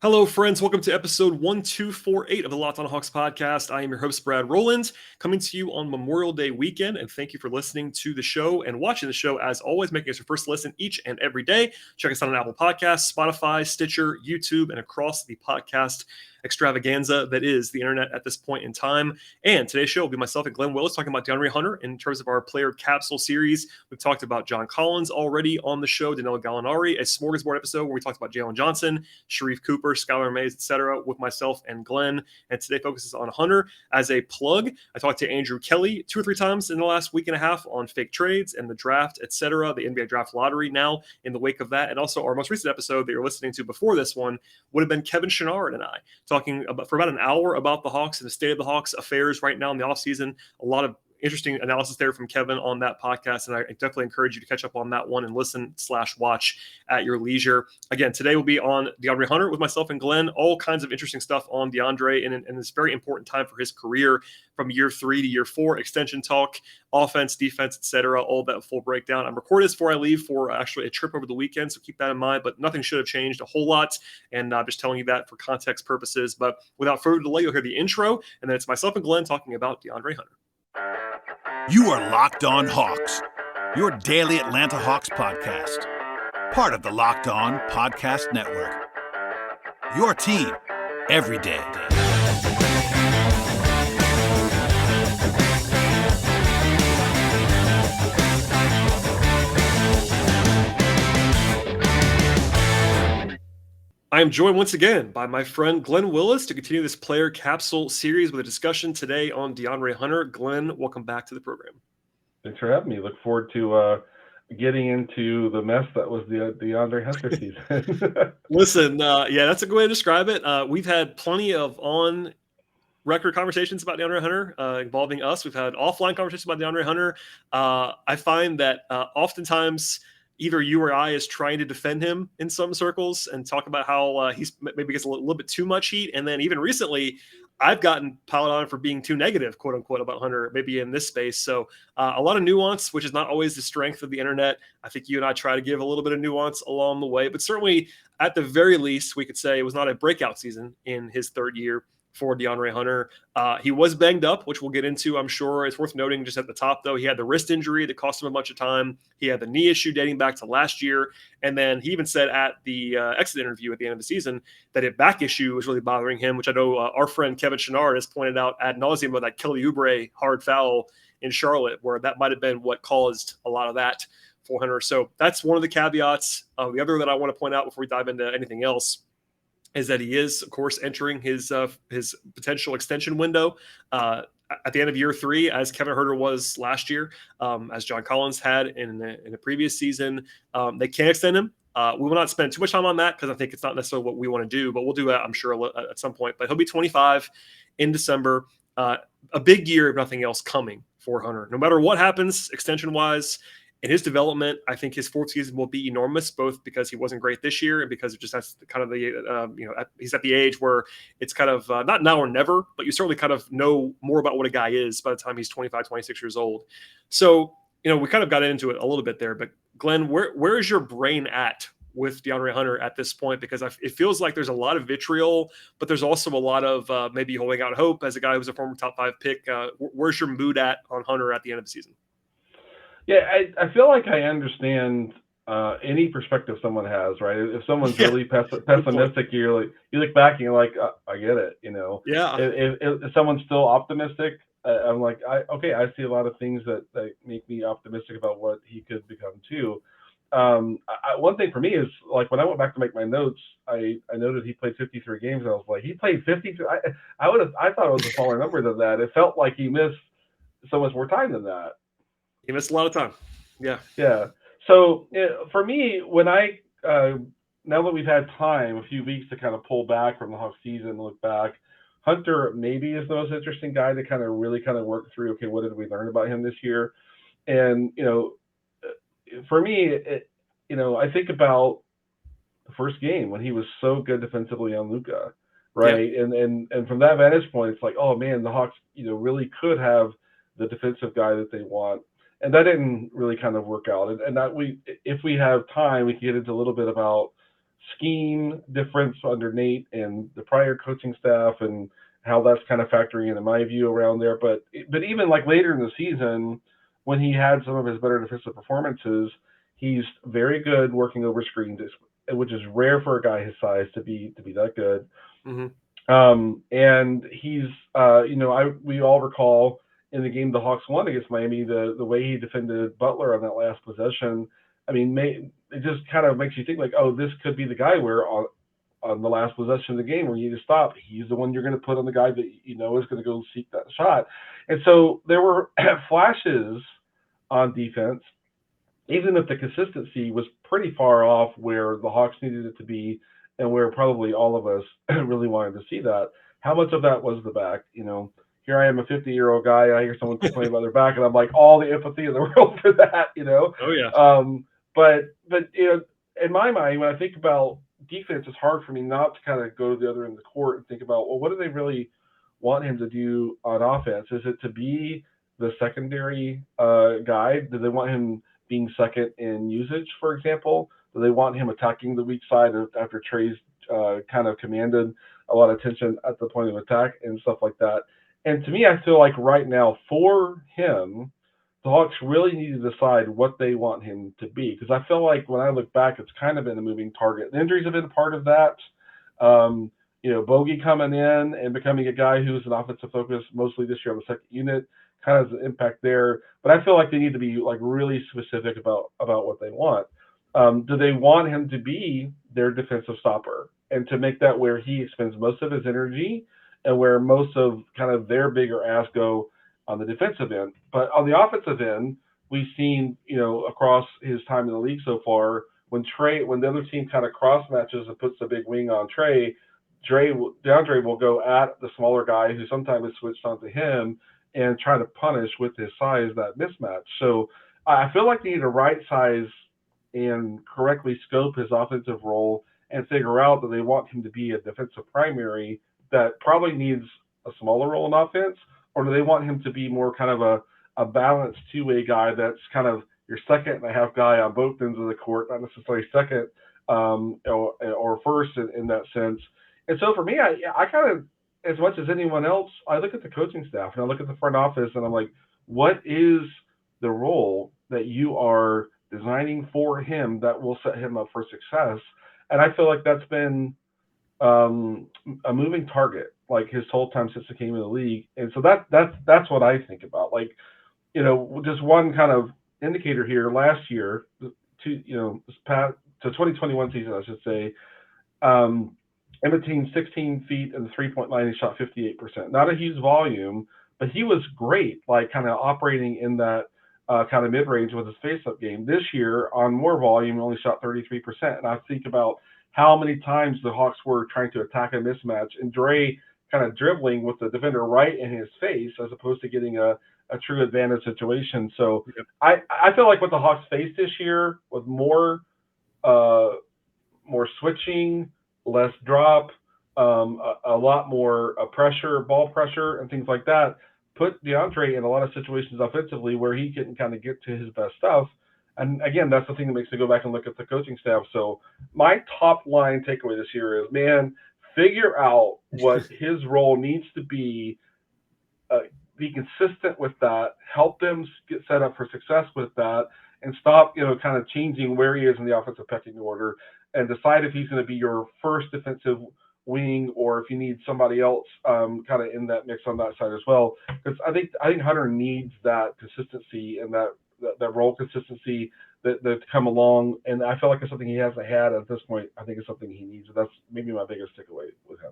Hello, friends. Welcome to episode 1248 of the Locked On Hawks podcast. I am your host, Brad Rowland, coming to you on Memorial Day weekend. And thank you for listening to the show and watching the show. As always, making us your first listen each and every day. Check us out on Apple Podcasts, Spotify, Stitcher, YouTube, and across the podcast extravaganza that is the internet at this point in time. And today's show will be myself and Glen Willis talking about DeAndre Hunter in terms of our player capsule series. We've talked about John Collins already on the show, Danilo Gallinari, a smorgasbord episode where we talked about Jalen Johnson, Sharif Cooper, Skylar Mays, etc. with myself and Glenn. And today focuses on Hunter. As a plug, I talked to Andrew Kelly 2 or 3 times in the last week and a half on fake trades and the draft, etc., the NBA draft lottery now in the wake of that. And also our most recent episode that you're listening to before this one would have been Kevin Chouinard and I talking about, for about an hour, about the Hawks and the state of the Hawks affairs right now in the offseason. A lot of interesting analysis there from Kevin on that podcast, and I definitely encourage you to catch up on that one and listen/watch at your leisure. Again, today will be on DeAndre Hunter with myself and Glenn. All kinds of interesting stuff on DeAndre in this very important time for his career, from year 3 to year 4, extension talk, offense, defense, etc. All that full breakdown. I'm recording this before I leave for actually a trip over the weekend, so keep that in mind. But nothing should have changed a whole lot, and I'm just telling you that for context purposes. But without further delay, you'll hear the intro, and then it's myself and Glenn talking about DeAndre Hunter. You are Locked On Hawks, your daily Atlanta Hawks podcast. Part of the Locked On Podcast Network. Your team every day. I am joined once again by my friend Glen Willis to continue this player capsule series with a discussion today on DeAndre Hunter. Glenn, welcome back to the program. Thanks for having me. Look forward to getting into the mess that was the DeAndre Hunter season. Listen, yeah, that's a good way to describe it. We've had plenty of on-record conversations about DeAndre Hunter involving us. We've had offline conversations about DeAndre Hunter. I find that oftentimes either you or I is trying to defend him in some circles and talk about how he's maybe gets a little bit too much heat. And then even recently, I've gotten piled on for being too negative, quote unquote, about Hunter, maybe in this space. So a lot of nuance, which is not always the strength of the internet. I think you and I try to give a little bit of nuance along the way, but certainly at the very least, we could say it was not a breakout season in his third year for DeAndre Hunter. He was banged up, which we'll get into, I'm sure. It's worth noting just at the top, though, he had the wrist injury that cost him a bunch of time. He had the knee issue dating back to last year. And then he even said at the exit interview at the end of the season that a back issue was really bothering him, which I know our friend Kevin Chouinard has pointed out ad nauseum about that Kelly Oubre hard foul in Charlotte, where that might have been what caused a lot of that for Hunter. So that's one of the caveats. The other that I want to point out before we dive into anything else is that he is, of course, entering his potential extension window at the end of year 3, as Kevin Huerter was last year, as John Collins had in the previous season. They can extend him. We will not spend too much time on that because I think it's not necessarily what we want to do, but we'll do that, I'm sure, at some point. But he'll be 25 in December. A big year, if nothing else, coming for Hunter. No matter what happens extension-wise, in his development, I think his fourth season will be enormous, both because he wasn't great this year and because it just has kind of the, he's at the age where it's kind of not now or never, but you certainly kind of know more about what a guy is by the time he's 25, 26 years old. So, we kind of got into it a little bit there, but Glenn, where is your brain at with DeAndre Hunter at this point? Because it feels like there's a lot of vitriol, but there's also a lot of maybe holding out hope as a guy who's a former top 5 pick. Where's your mood at on Hunter at the end of the season? Yeah, I feel like I understand any perspective someone has, right? If someone's really pessimistic, you look back and you're like, I get it, Yeah. If someone's still optimistic, I'm like, I see a lot of things that make me optimistic about what he could become too. One thing for me is, like, when I went back to make my notes, I noted he played 53 games, and I was like, he played 53. I thought it was a smaller number than that. It felt like he missed so much more time than that. He missed a lot of time. Yeah. Yeah. So for me, when I now that we've had time, a few weeks to kind of pull back from the Hawks season and look back, Hunter maybe is the most interesting guy to kind of work through. Okay, what did we learn about him this year? And for me, I think about the first game when he was so good defensively on Luka, right? Yeah. And from that vantage point, it's like, oh man, the Hawks, really could have the defensive guy that they want. And that didn't really kind of work out. And that if we have time, we can get into a little bit about scheme difference under Nate and the prior coaching staff, and how that's kind of factoring into my view around there. But even like later in the season, when he had some of his better defensive performances, he's very good working over screens, which is rare for a guy his size to be that good. And he's, we all recall in the game the Hawks won against Miami, the way he defended Butler on that last possession. I mean, it just kind of makes you think like, oh, this could be the guy where on the last possession of the game where you need to stop, he's the one you're going to put on the guy that is going to go seek that shot. And so there were flashes on defense, even if the consistency was pretty far off where the Hawks needed it to be and where probably all of us really wanted to see that. How much of that was the back? Here I am, a 50-year-old guy. I hear someone complain about their back, and I'm like, all the empathy in the world for that, Oh yeah. But in my mind, when I think about defense, it's hard for me not to kind of go to the other end of the court and think about, well, what do they really want him to do on offense? Is it to be the secondary guy? Do they want him being second in usage, for example? Do they want him attacking the weak side after Trey's kind of commanded a lot of attention at the point of attack and stuff like that? And to me, I feel like right now for him, the Hawks really need to decide what they want him to be, because I feel like when I look back, it's kind of been a moving target. The injuries have been part of that. Bogey coming in and becoming a guy who's an offensive focus mostly this year on the second unit kind of has an impact there. But I feel like they need to be like really specific about what they want. Do they want him to be their defensive stopper and to make that where he expends most of his energy and where most of kind of their bigger asks go on the defensive end? But on the offensive end, we've seen, across his time in the league so far, when the other team kind of cross matches and puts a big wing on DeAndre will go at the smaller guy who sometimes is switched onto him and try to punish with his size that mismatch. So I feel like they need to right size and correctly scope his offensive role and figure out that they want him to be a defensive primary that probably needs a smaller role in offense, or do they want him to be more kind of a balanced two-way guy that's kind of your second and a half guy on both ends of the court, not necessarily second or first in that sense. And so for me, I kind of, as much as anyone else, I look at the coaching staff and I look at the front office and I'm like, what is the role that you are designing for him that will set him up for success? And I feel like that's been a moving target, like his whole time since he came in the league. And so that's what I think about. Like, just one kind of indicator here. Last year, the 2021 season, I should say, in between 16 feet and the 3-point line, he shot 58%. Not a huge volume, but he was great, like kind of operating in that kind of mid-range with his face-up game. This year, on more volume, he only shot 33%. And I think about how many times the Hawks were trying to attack a mismatch, and Dre kind of dribbling with the defender right in his face as opposed to getting a true advantage situation. So yep. I feel like what the Hawks faced this year with more switching, less drop, a lot more ball pressure, and things like that, put DeAndre in a lot of situations offensively where he can kind of get to his best stuff. And again, that's the thing that makes me go back and look at the coaching staff. So my top line takeaway this year is, man, figure out what his role needs to be consistent with that, help them get set up for success with that, and stop, kind of changing where he is in the offensive pecking order, and decide if he's going to be your first defensive wing or if you need somebody else kind of in that mix on that side as well. Because I think Hunter needs that consistency and that role consistency that come along, and I feel like it's something he hasn't had at this point. I think it's something he needs, and that's maybe my biggest takeaway with him.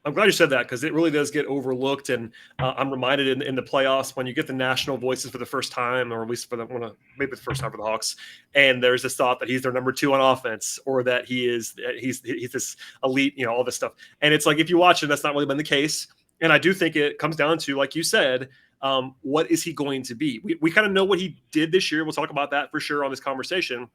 I'm glad you said that, because it really does get overlooked. And I'm reminded in the playoffs when you get the national voices for the first time, or at least maybe the first time for the Hawks, and there's this thought that he's their number 2 on offense, or that he's this elite, all this stuff. And it's like, if you watch it, that's not really been the case. And I do think it comes down to, like you said, what is he going to be? We kind of know what he did this year. We'll talk about that for sure on this conversation,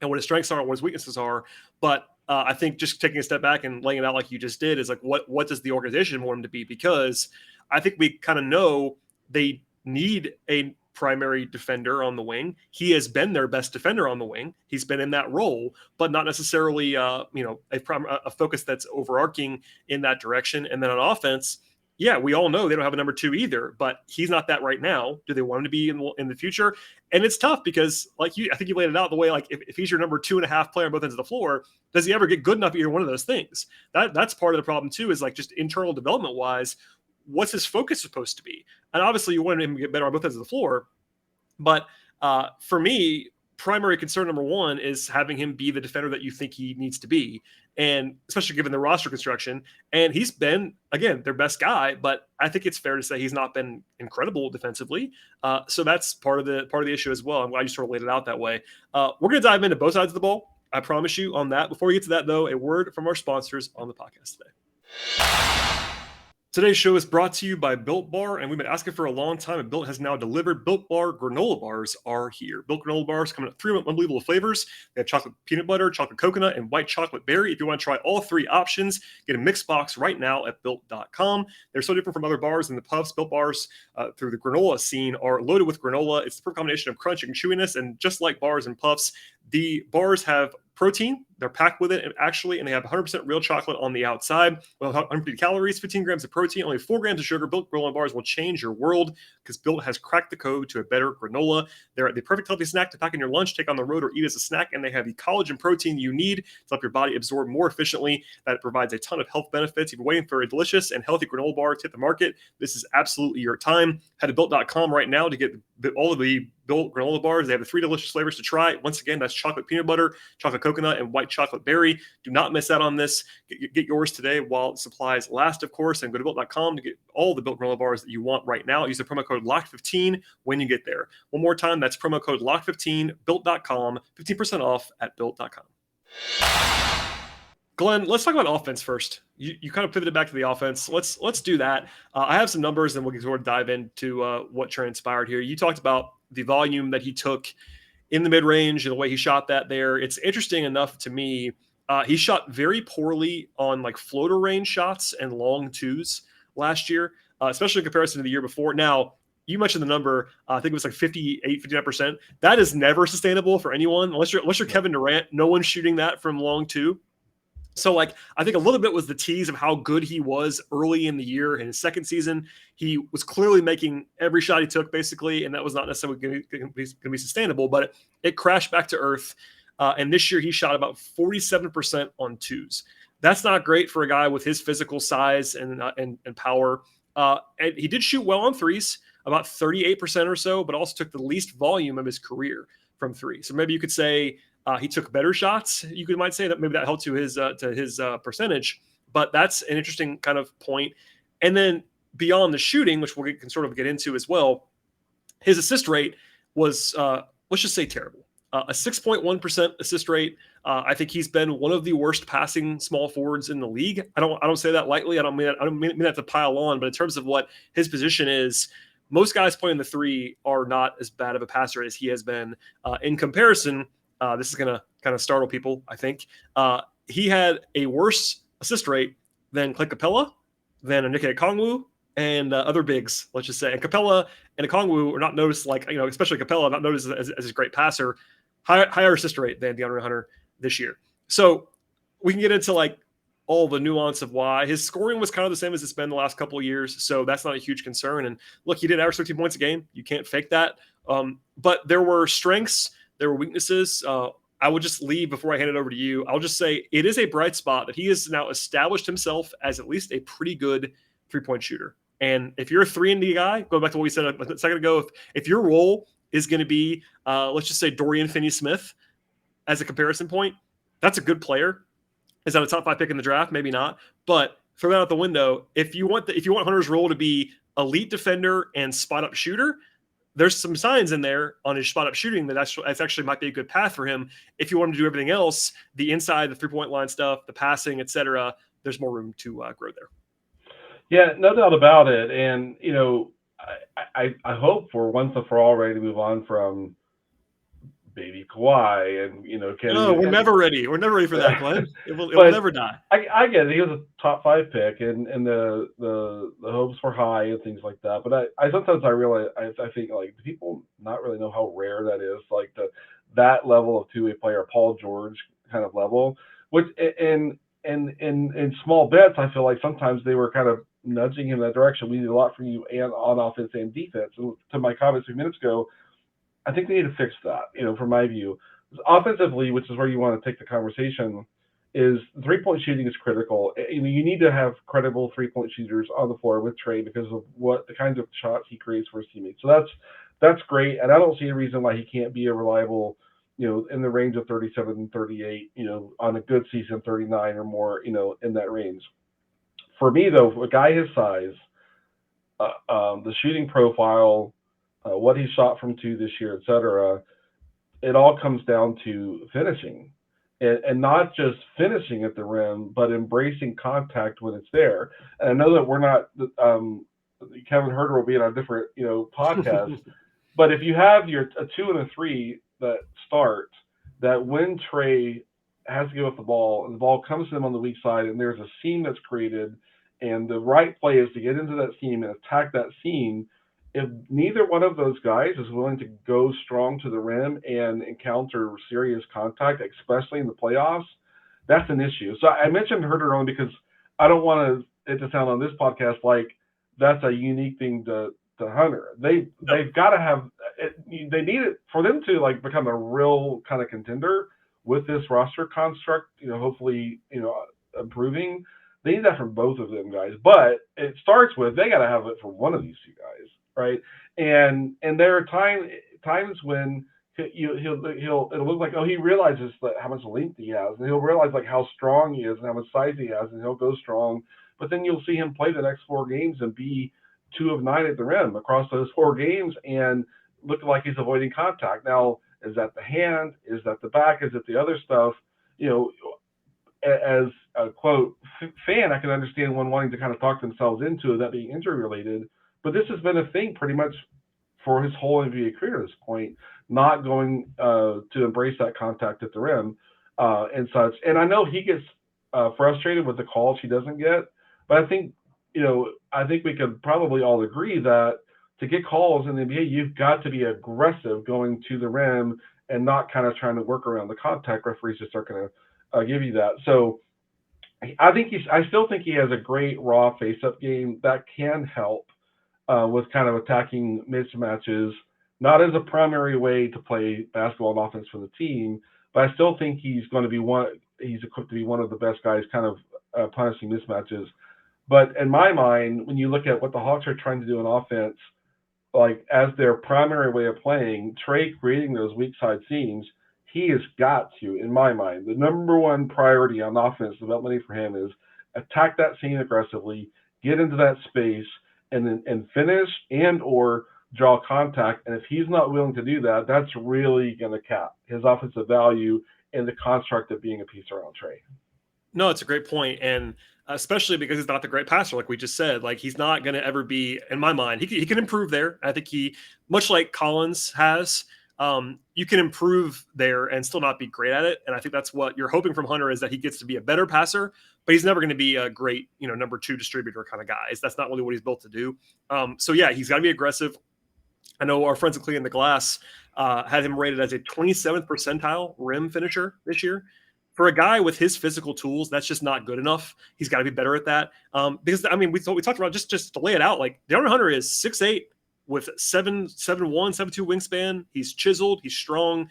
and what his strengths are and what his weaknesses are. But I think just taking a step back and laying it out like you just did is like, what does the organization want him to be? Because I think we kind of know they need a primary defender on the wing. He has been their best defender on the wing. He's been in that role, but not necessarily, a focus that's overarching in that direction. And then on offense, yeah, we all know they don't have a number 2 either, but he's not that right now. Do they want him to be in the future? And it's tough because, I think you laid it out the way, if he's your number 2.5 player on both ends of the floor, does he ever get good enough at either one of those things? That's part of the problem too, is just internal development wise, what's his focus supposed to be? And obviously you want him to get better on both ends of the floor, but for me, primary concern number 1 is having him be the defender that you think he needs to be. And especially given the roster construction, and he's been, again, their best guy, but I think it's fair to say he's not been incredible defensively. So that's part of the issue as well. I'm glad you sort of laid it out that way. We're going to dive into both sides of the ball. I promise you on that. Before we get to that, though, a word from our sponsors on the podcast today. Today's show is brought to you by Built Bar, and we've been asking for a long time, and Built has now delivered. Built Bar granola bars are here. Built granola bars come in 3 unbelievable flavors. They have chocolate peanut butter, chocolate coconut, and white chocolate berry. If you want to try all 3 options, get a mixed box right now at Built.com. They're so different from other bars and the puffs. Built bars, through the granola scene, are loaded with granola. It's the perfect combination of crunch and chewiness, and just like bars and puffs, the bars have protein. They're packed with it, and they have 100% real chocolate on the outside. Well, 150 calories, 15 grams of protein, only 4 grams of sugar. Built granola bars will change your world because Built has cracked the code to a better granola. They're the perfect healthy snack to pack in your lunch, take on the road, or eat as a snack, and they have the collagen protein you need to help your body absorb more efficiently. That provides a ton of health benefits. If you're waiting for a delicious and healthy granola bar to hit the market, this is absolutely your time. Head to Built.com right now to get all of the Built granola bars. They have the 3 delicious flavors to try. Once again, that's chocolate peanut butter, chocolate coconut, and white chocolate berry. Do not miss out on this. Get yours today while supplies last, of course, and go to Built.com to get all the Built granola bars that you want right now. Use the promo code LOCK15 when you get there. One more time, that's promo code LOCK15, Built.com, 15% off at Built.com. Glenn, let's talk about offense first. You kind of pivoted back to the offense. Let's do that. I have some numbers, and we'll sort of dive into what transpired here. You talked about the volume that he took in the mid-range and the way he shot that there. It's interesting enough to me. He shot very poorly on floater range shots and long twos last year, especially in comparison to the year before. Now, you mentioned the number. I think it was 58, 59%. That is never sustainable for anyone unless you're Kevin Durant. No one's shooting that from long two. So I think a little bit was the tease of how good he was early in the year. In his second season, he was clearly making every shot he took, basically, and that was not necessarily going to be sustainable, but it crashed back to earth. And this year he shot about 47% on twos. That's not great for a guy with his physical size and power. And he did shoot well on threes, about 38% or so, but also took the least volume of his career from three. So maybe you could say he took better shots. You might say that maybe that helped to his percentage, but that's an interesting kind of point. And then beyond the shooting, which we can sort of get into as well, his assist rate was, let's just say, terrible. A 6.1% assist rate. I think he's been one of the worst passing small forwards in the league. I don't say that lightly. I don't mean that to pile on, but in terms of what his position is, most guys playing the three are not as bad of a passer as he has been. In comparison, this is going to kind of startle people, I think. He had a worse assist rate than Clint Capella, than Onyeka Okongwu, and other bigs, let's just say. And Capella and Okongwu are not noticed, especially Capella, not noticed as a great passer. Higher assist rate than DeAndre Hunter this year. So we can get into all the nuance of why. His scoring was kind of the same as it's been the last couple of years, so that's not a huge concern. And look, he did average 13 points a game. You can't fake that. But there were strengths, there were weaknesses. I will just leave before I hand it over to you. I'll just say it is a bright spot that he has now established himself as at least a pretty good three-point shooter. And if you're a 3-and-D guy, going back to what we said a second ago, if your role is going to be, let's just say Dorian Finney-Smith as a comparison point, that's a good player. Is that a top 5 pick in the draft? Maybe not. But throw that out the window. If you want Hunter's role to be elite defender and spot-up shooter, there's some signs in there on his spot-up shooting that's actually might be a good path for him. If you want him to do everything else, the inside, the three-point line stuff, the passing, etc., there's more room to grow there. Yeah, no doubt about it. And, I hope for once and for all ready to move on from baby Kawhi, and No, we're never ready. We're never ready for that, Glenn. It will never die. I get it. He was a top 5 pick, and the hopes were high and things like that. But I sometimes I realize I think like people not really know how rare that is, like that level of two-way player, Paul George kind of level. Which in small bets, I feel like sometimes they were kind of nudging him in that direction. We need a lot from you and on offense and defense. And to my comments a few minutes ago, I think they need to fix that. From my view, offensively, which is where you want to take the conversation, is 3-point shooting is critical. You need to have credible 3-point shooters on the floor with Trey because of what the kinds of shots he creates for his teammates. So that's great, and I don't see a reason why he can't be a reliable, in the range of 37 and 38, on a good season, 39 or more, in that range. For me, though, a guy his size, the shooting profile, what he shot from 2 this year, et cetera, it all comes down to finishing. And not just finishing at the rim, but embracing contact when it's there. And I know that we're not, Kevin Huerter will be in a different, podcast, but if you have a 2 and a 3 that start, that when Trey has to give up the ball and the ball comes to him on the weak side and there's a seam that's created, and the right play is to get into that seam and attack that seam, if neither one of those guys is willing to go strong to the rim and encounter serious contact, especially in the playoffs, that's an issue. So I mentioned Huerter only because I don't want it to sound on this podcast like that's a unique thing to Hunter. They've got to have it. They need it for them to like become a real kind of contender with this roster construct. Hopefully, improving. They need that from both of them guys. But it starts with they got to have it from one of these two guys, right? And there are times when it'll look like, oh, he realizes that how much length he has, and he'll realize like how strong he is and how much size he has, and he'll go strong. But then you'll see him play the next 4 games and be 2 of 9 at the rim across those 4 games and look like he's avoiding contact. Now, is that the hand? Is that the back? Is it the other stuff? As a quote fan, I can understand one wanting to kind of talk themselves into that being injury related, but this has been a thing pretty much for his whole NBA career at this point, not going to embrace that contact at the rim and such. And I know he gets frustrated with the calls he doesn't get, but I think we could probably all agree that to get calls in the NBA, you've got to be aggressive going to the rim and not kind of trying to work around the contact. Referees just aren't going to give you that. So I still think he has a great raw face-up game that can help with kind of attacking mismatches, not as a primary way to play basketball and offense for the team, but I still think he's equipped to be one of the best guys kind of punishing mismatches. But in my mind, when you look at what the Hawks are trying to do in offense, like as their primary way of playing, Trey creating those weak side seams, he has got to, in my mind, the number one priority on offense development for him is attack that seam aggressively, get into that space, and finish and or draw contact. And if he's not willing to do that, that's really going to cap his offensive value in the construct of being a piece around Trey. No, it's a great point. And especially because he's not the great passer, like we just said, like he's not going to ever be, in my mind, he can improve there. I think he, much like Collins has, you can improve there and still not be great at it. And I think that's what you're hoping from Hunter is that he gets to be a better passer, but he's never going to be a great, number 2 distributor kind of guy. That's not really what he's built to do. So yeah, he's got to be aggressive. I know our friends at Clean the Glass had him rated as a 27th percentile rim finisher this year. For a guy with his physical tools, that's just not good enough. He's got to be better at that. Because I mean, we talked about just to lay it out. Like DeAndre Hunter is 6'8" with 7'1", 7'2" wingspan. He's chiseled. He's strong.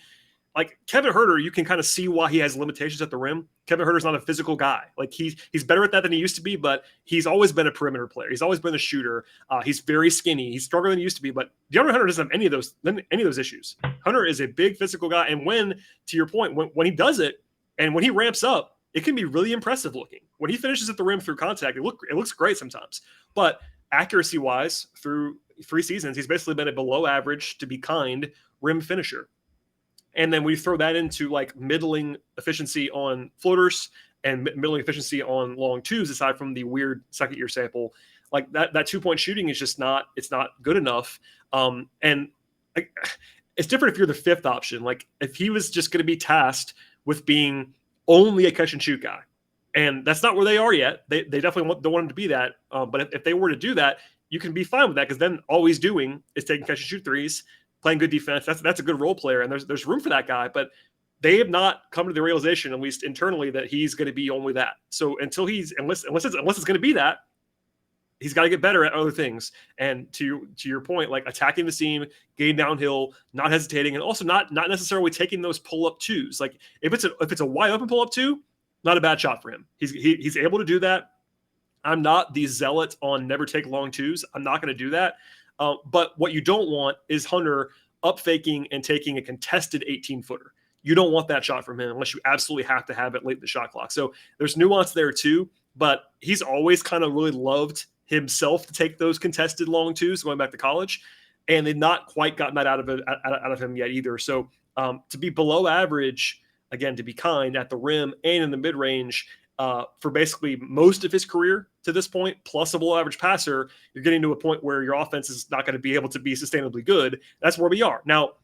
Like Kevin Huerter, you can kind of see why he has limitations at the rim. Kevin Huerter's not a physical guy. Like he's better at that than he used to be, but he's always been a perimeter player. He's always been a shooter. He's very skinny. He's stronger than he used to be, but DeAndre Hunter doesn't have any of those issues. Hunter is a big physical guy, and to your point, when he does it, and when he ramps up, it can be really impressive looking. When he finishes at the rim through contact, it looks great sometimes. But accuracy-wise, through 3 seasons, he's basically been a below average, to be kind, rim finisher. And then we throw that into like middling efficiency on floaters and middling efficiency on long twos, aside from the weird second-year sample. Like that 2-point shooting is just not good enough. And it's different if you're the fifth option. Like if he was just going to be tasked with being only a catch and shoot guy, and that's not where they are yet. They definitely don't want him to be that. But if they were to do that, you can be fine with that, because then all he's doing is taking catch and shoot threes, playing good defense. That's a good role player, and there's room for that guy. But they have not come to the realization, at least internally, that he's going to be only that. So until unless it's going to be that, he's got to get better at other things. And to your point, like attacking the seam, getting downhill, not hesitating, and also not necessarily taking those pull-up twos. Like if it's a wide open pull-up two, not a bad shot for him. He's able to do that. I'm not the zealot on never take long twos. I'm not going to do that. But what you don't want is Hunter up faking and taking a contested 18-footer. You don't want that shot from him unless you absolutely have to have it late in the shot clock. So there's nuance there too, but he's always kind of really loved himself to take those contested long twos going back to college, and they've not quite gotten that out of him yet either. So to be below average, again, to be kind at the rim and in the mid range for basically most of his career to this point, plus a below average passer, you're getting to a point where your offense is not going to be able to be sustainably good. That's where we are now.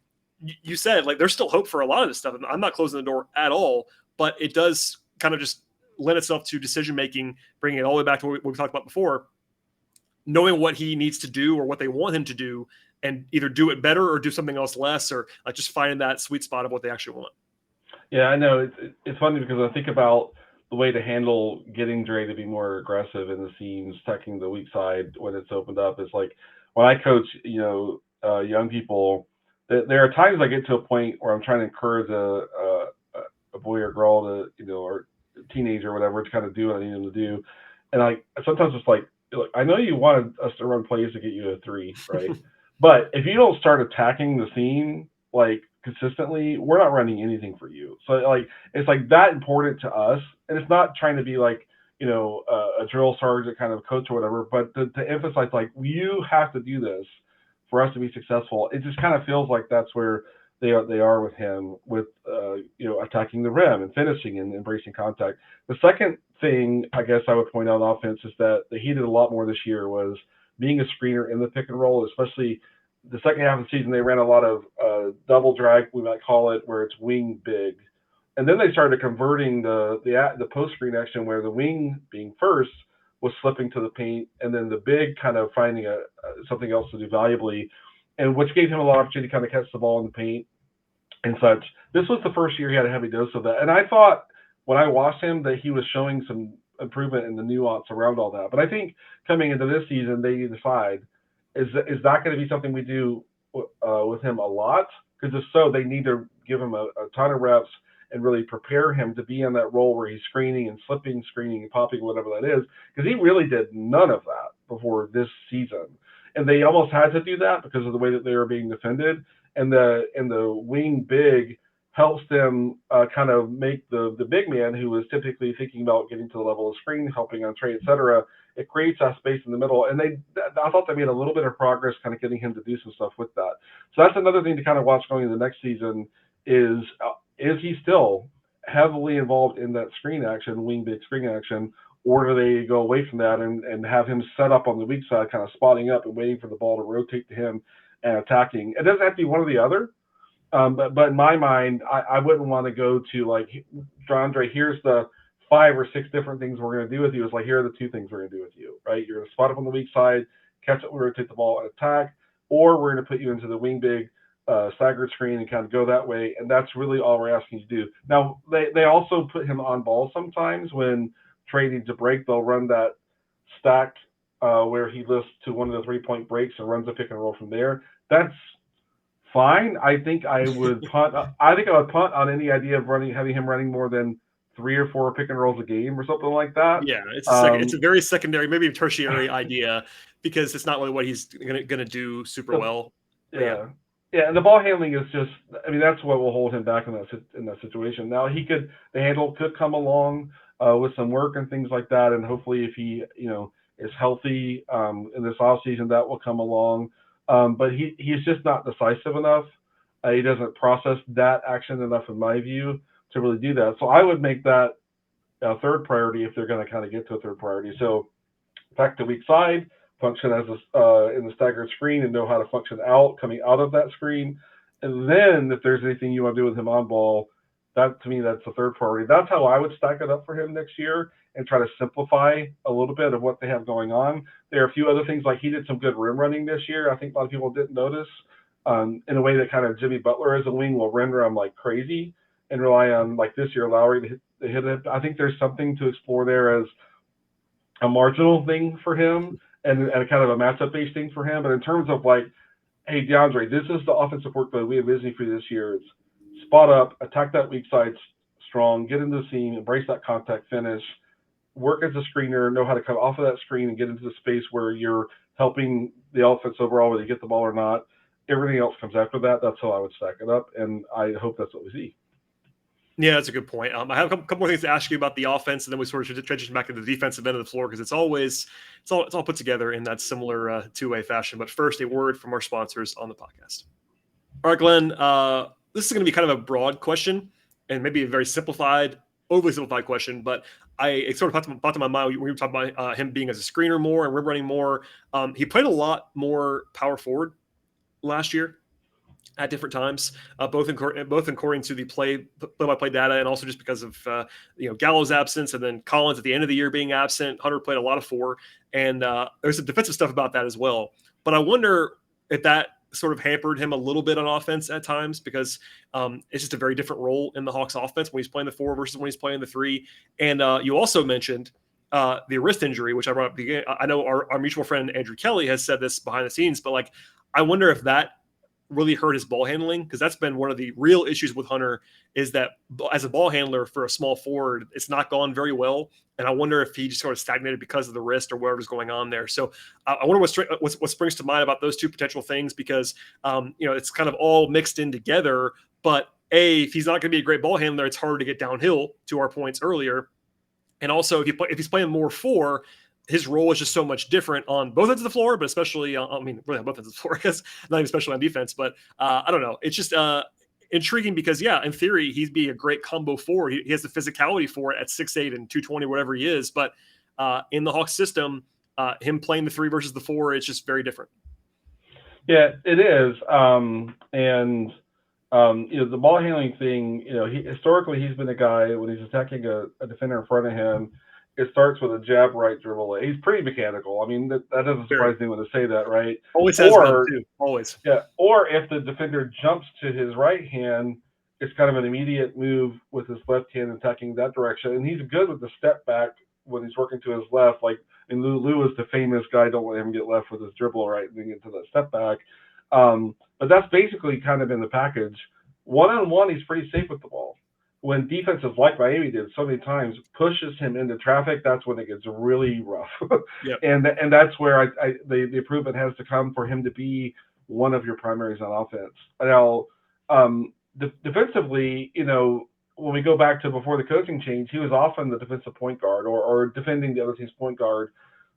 You said like there's still hope for a lot of this stuff. I'm not closing the door at all, but it does kind of just lend itself to decision making, bringing it all the way back to what we talked about before, knowing what he needs to do or what they want him to do, and either do it better or do something else less, or like just finding that sweet spot of what they actually want. Yeah, I know. It's funny because I think about the way to handle getting Dre to be more aggressive in the seams, tucking the weak side when it's opened up. Is like when I coach, young people. There are times I get to a point where I'm trying to encourage a boy or girl to, or a teenager or whatever, to kind of do what I need them to do. And sometimes it's like, look, I know you wanted us to run plays to get you a three, right? But if you don't start attacking the seam like consistently, we're not running anything for you. So like it's like that important to us, and it's not trying to be like a drill sergeant kind of coach or whatever, but to emphasize like you have to do this for us to be successful. It just kind of feels like that's where they are with him, with attacking the rim and finishing and embracing contact. The second thing I guess I would point out on offense is that he did a lot more this year was being a screener in the pick and roll, especially the second half of the season. They ran a lot of double drag, we might call it, where it's wing big, and then they started converting the post screen action where the wing being first was slipping to the paint, and then the big kind of finding something else to do valuably, and which gave him a lot of opportunity to kind of catch the ball in the paint and such. This was the first year he had a heavy dose of that, and I thought when I watched him that he was showing some improvement in the nuance around all that. But I think coming into this season, they decide is that going to be something we do with him a lot? Because if so, they need to give him a ton of reps and really prepare him to be in that role where he's screening and slipping, screening and popping, whatever that is, because he really did none of that before this season. And they almost had to do that because of the way that they were being defended. And the wing big helps them kind of make the big man, who is typically thinking about getting to the level of screen, helping on trade, et cetera. It creates that space in the middle. And I thought they made a little bit of progress kind of getting him to do some stuff with that. So that's another thing to kind of watch going into the next season is he still heavily involved in that screen action, wing big screen action, or do they go away from that and have him set up on the weak side, kind of spotting up and waiting for the ball to rotate to him and attacking? It doesn't have to be one or the other. But in my mind, I wouldn't want to go to like, Andre, here's the 5 or 6 different things we're going to do with you. It's like, here are the 2 things we're going to do with you, right? You're going to spot up on the weak side, catch it, rotate the ball and attack, or we're going to put you into the wing big staggered screen and kind of go that way. And that's really all we're asking you to do. Now, they also put him on ball sometimes when trading to break. They'll run that stack where he lifts to one of the 3-point breaks and runs a pick and roll from there. That's fine. I think I would punt. I think I would punt on any idea of having him running more than 3 or 4 pick and rolls a game or something like that. Yeah, it's a very secondary, maybe a tertiary idea, because it's not really what he's gonna do super well. Yeah. And the ball handling is just, I mean, that's what will hold him back in that situation. Now the handle could come along with some work and things like that, and hopefully if he is healthy in this off season, that will come along. But he's just not decisive enough. He doesn't process that action enough, in my view, to really do that. So I would make that a third priority if they're going to kind of get to a third priority. So back to weak side, function as in the staggered screen and know how to function coming out of that screen. And then if there's anything you want to do with him on ball, that to me, that's the third priority. That's how I would stack it up for him next year and try to simplify a little bit of what they have going on. There are a few other things, like he did some good rim running this year. I think a lot of people didn't notice, in a way that kind of Jimmy Butler as a wing will render him like crazy and rely on, like this year, Lowry to hit it. I think there's something to explore there as a marginal thing for him and a kind of a matchup-based thing for him. But in terms of like, hey, DeAndre, this is the offensive work that we envision for you this year. It's spot up, attack that weak side strong, get into the seam, embrace that contact finish, work as a screener, know how to come off of that screen and get into the space where you're helping the offense overall, whether you get the ball or not. Everything else comes after that. That's how I would stack it up, and I hope that's what we see. Yeah, that's a good point. I have a couple more things to ask you about the offense, and then we sort of transition back to the defensive end of the floor because it's all put together in that similar two-way fashion. But first, a word from our sponsors on the podcast. All right, Glenn, this is going to be kind of a broad question and maybe a very overly simplified question, but it sort of popped to my mind when we were talking about him being as a screener more and rim running more. He played a lot more power forward last year at different times, both according to the play-by-play data and also just because of Gallo's absence and then Collins at the end of the year being absent. Hunter played a lot of 4, and there's some defensive stuff about that as well. But I wonder if that sort of hampered him a little bit on offense at times because it's just a very different role in the Hawks offense when he's playing the 4 versus when he's playing the 3. And you also mentioned the wrist injury, which I brought up. I know our mutual friend Andrew Kelly has said this behind the scenes, but like I wonder if that really hurt his ball handling, because that's been one of the real issues with Hunter is that as a ball handler for a small forward, it's not gone very well. And I wonder if he just sort of stagnated because of the wrist or whatever's going on there. So I wonder what springs to mind about those two potential things, because it's kind of all mixed in together. But if he's not going to be a great ball handler, it's harder to get downhill, to our points earlier. And also if he's playing more 4, his role is just so much different on both ends of the floor, but especially, really on both ends of the floor, I guess, not even especially on defense. But I don't know. It's just intriguing because, in theory, he'd be a great combo 4. He has the physicality for it at 6'8" and 220, whatever he is. But in the Hawks system, him playing the 3 versus the 4, it's just very different. Yeah, it is. The ball handling thing, historically he's been a guy when he's attacking a defender in front of him, it starts with a jab right dribble. He's pretty mechanical. I mean, that doesn't surprise anyone to say that, right? Always has been too. Always. Yeah. Or if the defender jumps to his right hand, it's kind of an immediate move with his left hand attacking that direction. And he's good with the step back when he's working to his left. Like, and Lou is the famous guy, don't let him get left with his dribble right and then get to that step back. But that's basically kind of in the package. One-on-one, he's pretty safe with the ball. When defenses like Miami did so many times pushes him into traffic, that's when it gets really rough. Yep. And that's where the improvement has to come for him to be one of your primaries on offense. Now, defensively, when we go back to before the coaching change, he was often the defensive point guard or defending the other team's point guard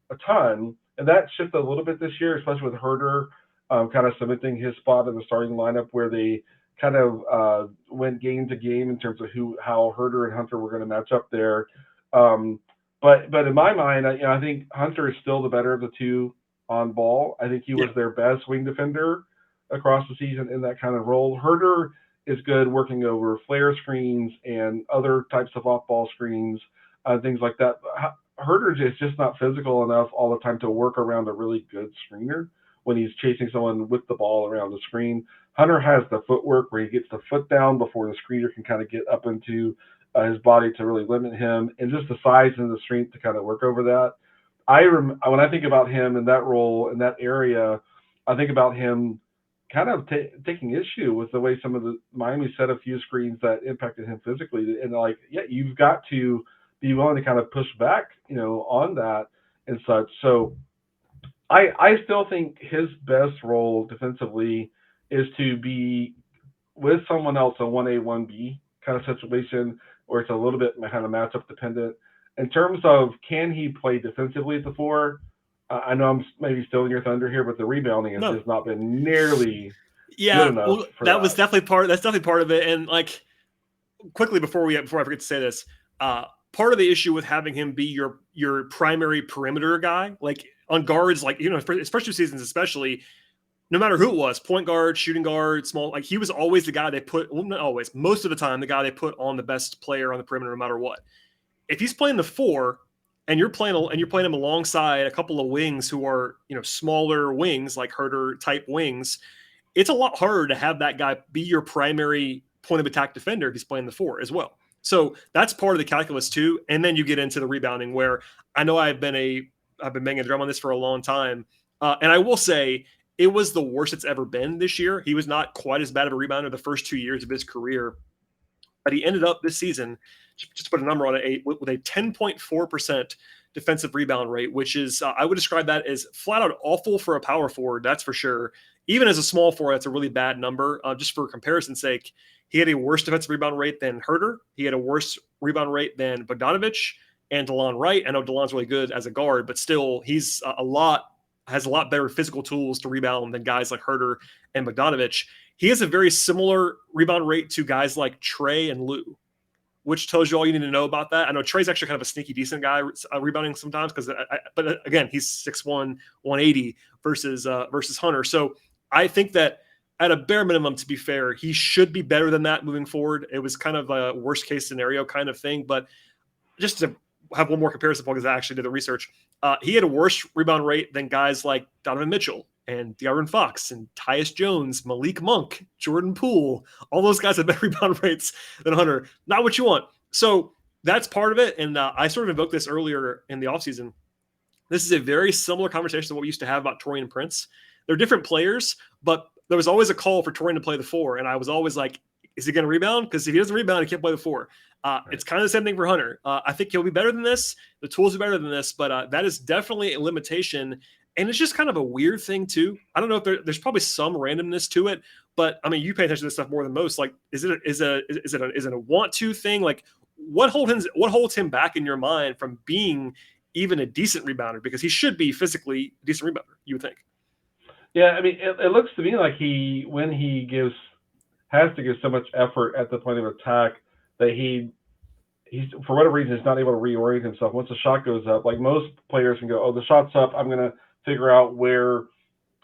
a ton. And that shifted a little bit this year, especially with Herder kind of cementing his spot in the starting lineup where they kind of went game to game in terms of how Herder and Hunter were going to match up there. But in my mind, I think Hunter is still the better of the two on ball. I think he was their best wing defender across the season in that kind of role. Herder is good working over flare screens and other types of off-ball screens, things like that. Herder is just not physical enough all the time to work around a really good screener when he's chasing someone with the ball around the screen. Hunter has the footwork where he gets the foot down before the screener can kind of get up into his body to really limit him, and just the size and the strength to kind of work over that. When I think about him in that role, in that area, I think about him kind of taking issue with the way some of the Miami set a few screens that impacted him physically. And you've got to be willing to kind of push back, on that and such. So I still think his best role defensively is to be with someone else, a 1A, 1B kind of situation where it's a little bit kind of matchup dependent. In terms of can he play defensively at the 4, I know I'm maybe stealing your thunder here, but the rebounding has not been nearly good enough. Well, that's definitely part of it. And quickly before I forget to say this, part of the issue with having him be your primary perimeter guy, on guards, his first 2 seasons especially, no matter who it was, point guard, shooting guard, small, like he was always the guy they put, well, not always, most of the time, the guy they put on the best player on the perimeter, no matter what. If he's playing the 4 and you're playing him alongside a couple of wings who are, smaller wings, like Herter type wings, it's a lot harder to have that guy be your primary point of attack defender if he's playing the 4 as well. So that's part of the calculus too. And then you get into the rebounding, where I know I've been banging the drum on this for a long time. And I will say it was the worst it's ever been this year. He was not quite as bad of a rebounder the first 2 years of his career, but he ended up this season, just to put a number on it, with a 10.4% defensive rebound rate, which is, I would describe that as flat out awful for a power forward. That's for sure. Even as a small forward, that's a really bad number. Just for comparison's sake, he had a worse defensive rebound rate than Herter. He had a worse rebound rate than Bogdanovich and DeLon Wright. I know DeLon's really good as a guard, but still he's has a lot better physical tools to rebound than guys like Herter and Bogdanovich. He has a very similar rebound rate to guys like Trey and Lou, which tells you all you need to know about that. I know Trey's actually kind of a sneaky decent guy rebounding sometimes, but again, he's 6'1", 180 versus Hunter. So I think that at a bare minimum, to be fair, he should be better than that moving forward. It was kind of a worst case scenario kind of thing, but just to have one more comparison point, because I actually did the research, he had a worse rebound rate than guys like Donovan Mitchell and De'Aaron Fox and Tyus Jones, Malik Monk, Jordan Poole. All those guys have better rebound rates than Hunter. Not what you want. So that's part of it. And I sort of invoked this earlier in the offseason. This is a very similar conversation to what we used to have about Torian Prince. They're different players, but there was always a call for Torian to play the 4. And I was always like, is he going to rebound? Because if he doesn't rebound, he can't play the 4. Right. It's kind of the same thing for Hunter. I think he'll be better than this. The tools are better than this, but that is definitely a limitation. And it's just kind of a weird thing too. I don't know if there's probably some randomness to it, but I mean, you pay attention to this stuff more than most. Like, is it a want to thing? Like, what holds him back in your mind from being even a decent rebounder? Because he should be physically a decent rebounder, you would think. Yeah, I mean, it looks to me like when he has to give so much effort at the point of attack that he's for whatever reason is not able to reorient himself. Once the shot goes up, like most players can go, oh, the shot's up, I'm going to figure out where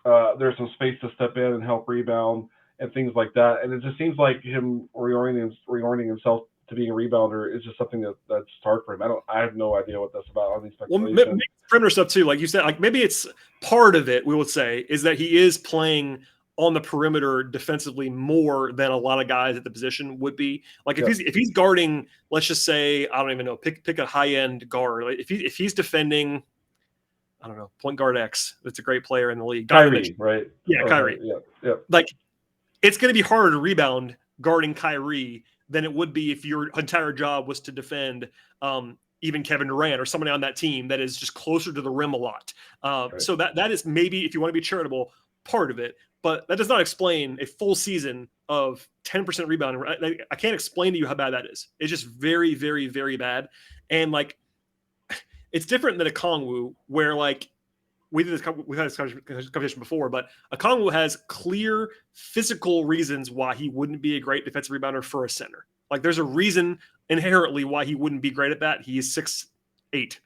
there's some space to step in and help rebound and things like that. And it just seems like him reorienting himself to being a rebounder is just something that's hard for him. I have no idea what that's about. On these speculations. Well, maybe perimeter stuff too, like you said. Like maybe it's part of it. We would say is that he is playing on the perimeter defensively more than a lot of guys at the position would be. Like if he's guarding, let's just say, I don't even know, pick a high end guard. Like if he's defending, I don't know, point guard X, that's a great player in the league. Kyrie, right? Yeah, Kyrie. Yeah. Like it's going to be harder to rebound guarding Kyrie than it would be if your entire job was to defend even Kevin Durant or somebody on that team that is just closer to the rim a lot. Right. So that is maybe, if you want to be charitable, part of it. But that does not explain a full season of 10% rebounding. I can't explain to you how bad that is. It's just very, very, very bad. And like, it's different than a Kongwu, where like we've had this conversation before, but a Kongwu has clear physical reasons why he wouldn't be a great defensive rebounder for a center. Like there's a reason inherently why he wouldn't be great at that. He is 6'8",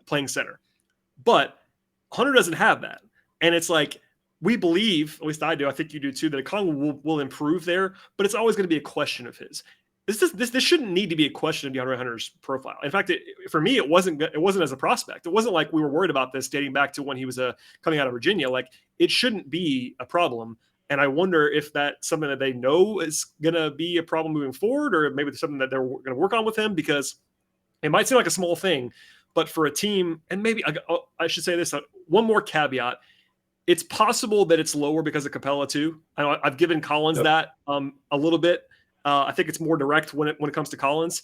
playing center. But Hunter doesn't have that. And it's like, we believe, at least I do, I think you do too, that a Kongwu will improve there, but it's always going to be a question of his. This shouldn't need to be a question of DeAndre Hunter's profile. In fact, for me, it wasn't as a prospect. It wasn't like we were worried about this dating back to when he was coming out of Virginia. Like it shouldn't be a problem. And I wonder if that's something that they know is going to be a problem moving forward, or maybe it's something that they're going to work on with him, because it might seem like a small thing, but for a team, and maybe I should say this, one more caveat. It's possible that it's lower because of Capella too. I know I've given Collins that a little bit. I think it's more direct when it comes to Collins,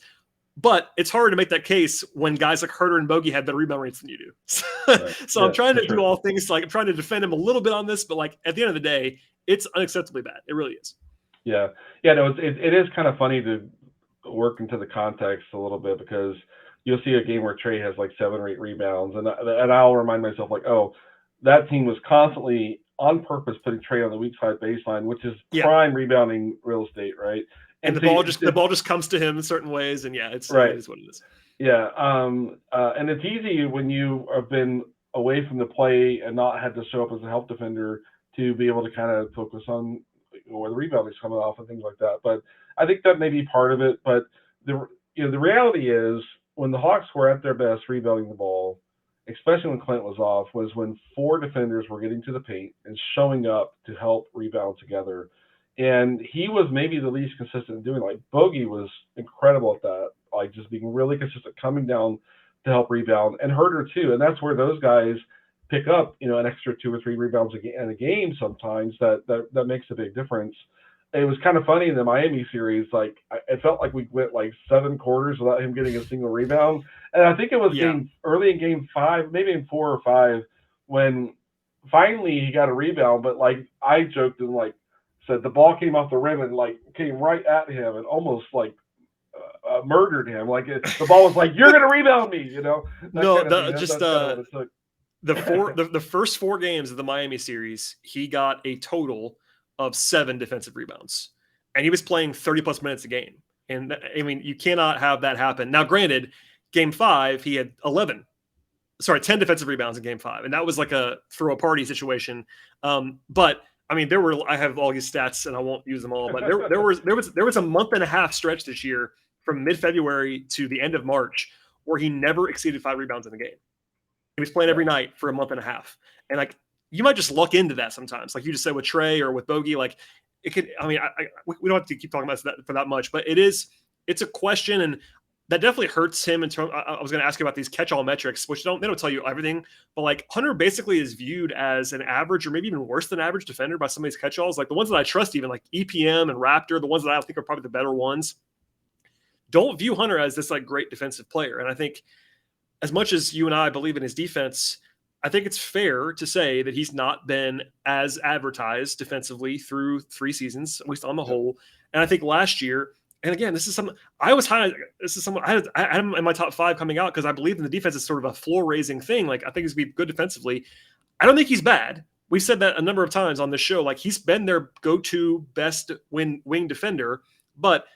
but it's hard to make that case when guys like Herter and Bogey have better rebound rates than you do. So I'm trying to do all things. Like I'm trying to defend him a little bit on this, but like at the end of the day, it's unacceptably bad. It really is. Yeah. No, it is kind of funny to work into the context a little bit, because you'll see a game where Trey has like 7 or 8 rebounds, and I'll remind myself like, oh, that team was constantly on purpose putting Trey on the weak side baseline, which is prime rebounding real estate, right? And the ball just comes to him in certain ways, and it is what it is. Yeah, and it's easy when you have been away from the play and not had to show up as a help defender to be able to kind of focus on where the rebounding is coming off and things like that. But I think that may be part of it. But the reality is when the Hawks were at their best rebounding the ball, especially when Clint was off, was when 4 defenders were getting to the paint and showing up to help rebound together. And he was maybe the least consistent in doing it. Like Bogey was incredible at that, like just being really consistent, coming down to help rebound, and Herter too. And that's where those guys pick up, an extra 2 or 3 rebounds in a game sometimes that makes a big difference. It was kind of funny in the Miami series. Like it felt like we went like 7 quarters without him getting a single rebound. And I think it was early in game 5, maybe in 4 or 5, when finally he got a rebound. But like I joked and like said the ball came off the rim and like came right at him and almost like murdered him. Like the ball was like, "You're gonna rebound me," The first 4 games of the Miami series, he got a total of 7 defensive rebounds, and he was playing 30 plus minutes a game. And I mean, you cannot have that happen. Now, granted, game 5, he had 10 defensive rebounds in game 5. And that was like a throw a party situation. But I mean, I have all these stats and I won't use them all, but there was a month and a half stretch this year from mid-February to the end of March where he never exceeded 5 rebounds in a game. He was playing every night for a month and a half. And like, you might just luck into that sometimes. Like you just said with Trey or with Bogey, like it could, I mean, we don't have to keep talking about that for that much, but it's a question. And that definitely hurts him in terms. I was going to ask you about these catch-all metrics, which they don't tell you everything, but like Hunter basically is viewed as an average or maybe even worse than average defender by some of these catch-alls. Like the ones that I trust, even like EPM and Raptor, the ones that I think are probably the better ones, don't view Hunter as this like great defensive player. And I think as much as you and I believe in his defense, I think it's fair to say that he's not been as advertised defensively through 3 seasons, at least on the whole. And I think last year, and again, this is someone I had him in my top 5 coming out because I believe in the defense is sort of a floor raising thing. Like I think he's going to be good defensively. I don't think he's bad. We've said that a number of times on this show. Like he's been their go-to best wing defender. But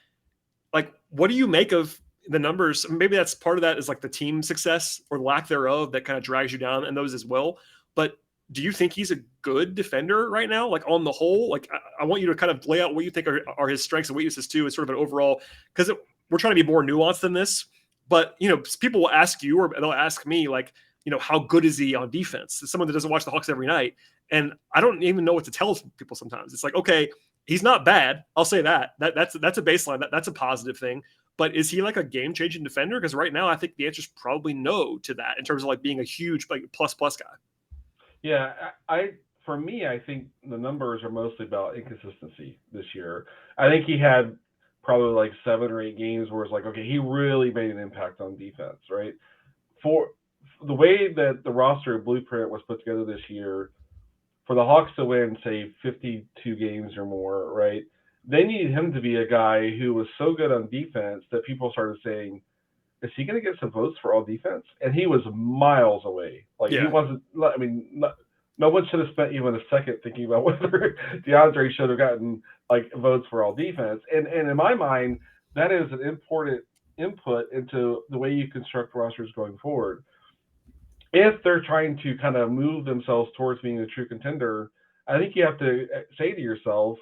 like, what do you make of the numbers? Maybe that's part of that is like the team success or lack thereof that kind of drags you down and those as well. But do you think he's a good defender right now? Like on the whole, like I want you to kind of lay out what you think are his strengths and weaknesses too, as sort of an overall, because we're trying to be more nuanced than this, but people will ask you or they'll ask me like, how good is he on defense? As someone that doesn't watch the Hawks every night. And I don't even know what to tell people sometimes. It's like, okay, he's not bad. I'll say that. That's a baseline. That's a positive thing. But is he like a game-changing defender? Because right now, I think the answer is probably no to that in terms of like being a huge like plus guy. Yeah, for me, I think the numbers are mostly about inconsistency this year. I think he had probably like 7 or 8 games where it's like, okay, he really made an impact on defense, right? For the way that the roster blueprint was put together this year, for the Hawks to win, say, 52 games or more, right? They needed him to be a guy who was so good on defense that people started saying, is he going to get some votes for all defense? And he was miles away. Like he wasn't, I mean, no one should have spent even a second thinking about whether DeAndre should have gotten like votes for all defense. And in my mind, that is an important input into the way you construct rosters going forward. If they're trying to kind of move themselves towards being a true contender, I think you have to say to yourself,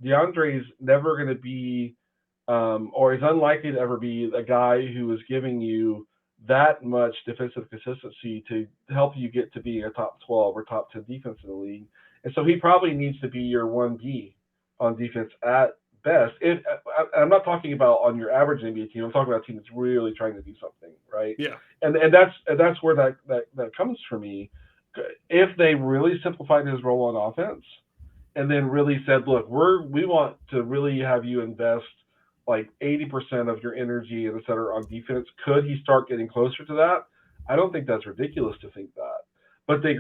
DeAndre's never going to be, or is unlikely to ever be a guy who is giving you that much defensive consistency to help you get to being a top 12 or top 10 defense in the league. And so he probably needs to be your 1B on defense at best. I'm not talking about on your average NBA team. I'm talking about a team that's really trying to do something, right? Yeah. And that's where that comes for me. If they really simplified his role on offense and then really said, look, we want to really have you invest like 80% of your energy and et cetera on defense, could he start getting closer to that? I don't think that's ridiculous to think that. But they